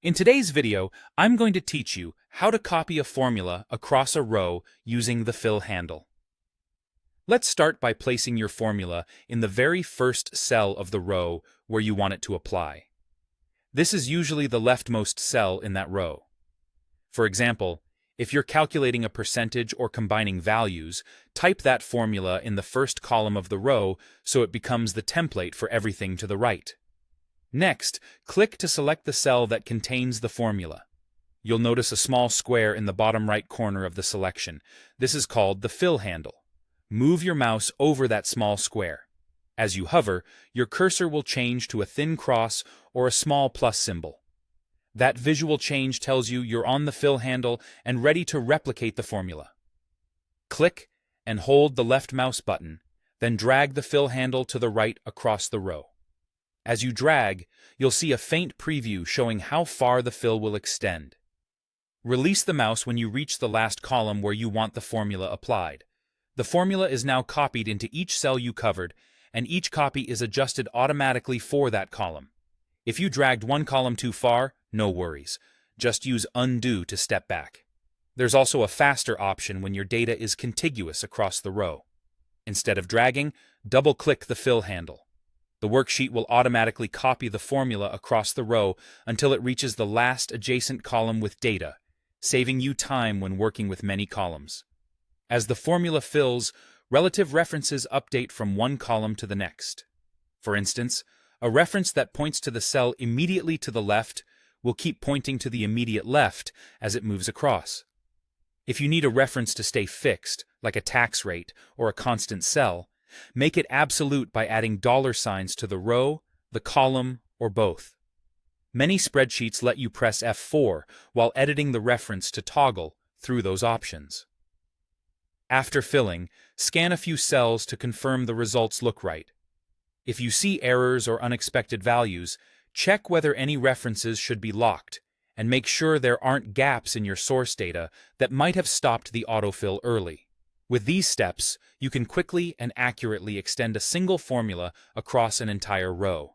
In today's video, I'm going to teach you how to copy a formula across a row using the fill handle. Let's start by placing your formula in the very first cell of the row where you want it to apply. This is usually the leftmost cell in that row. For example, if you're calculating a percentage or combining values, type that formula in the first column of the row so it becomes the template for everything to the right. Next, click to select the cell that contains the formula. You'll notice a small square in the bottom right corner of the selection. This is called the fill handle. Move your mouse over that small square. As you hover, your cursor will change to a thin cross or a small plus symbol. That visual change tells you you're on the fill handle and ready to replicate the formula. Click and hold the left mouse button, then drag the fill handle to the right across the row. As you drag, you'll see a faint preview showing how far the fill will extend. Release the mouse when you reach the last column where you want the formula applied. The formula is now copied into each cell you covered, and each copy is adjusted automatically for that column. If you dragged one column too far, no worries. Just use undo to step back. There's also a faster option when your data is contiguous across the row. Instead of dragging, double-click the fill handle. The worksheet will automatically copy the formula across the row until it reaches the last adjacent column with data, saving you time when working with many columns. As the formula fills, relative references update from one column to the next. For instance, a reference that points to the cell immediately to the left will keep pointing to the immediate left as it moves across. If you need a reference to stay fixed, like a tax rate or a constant cell, make it absolute by adding dollar signs to the row, the column, or both. Many spreadsheets let you press F4 while editing the reference to toggle through those options. After filling, scan a few cells to confirm the results look right. If you see errors or unexpected values, check whether any references should be locked, and make sure there aren't gaps in your source data that might have stopped the autofill early. With these steps, you can quickly and accurately extend a single formula across an entire row.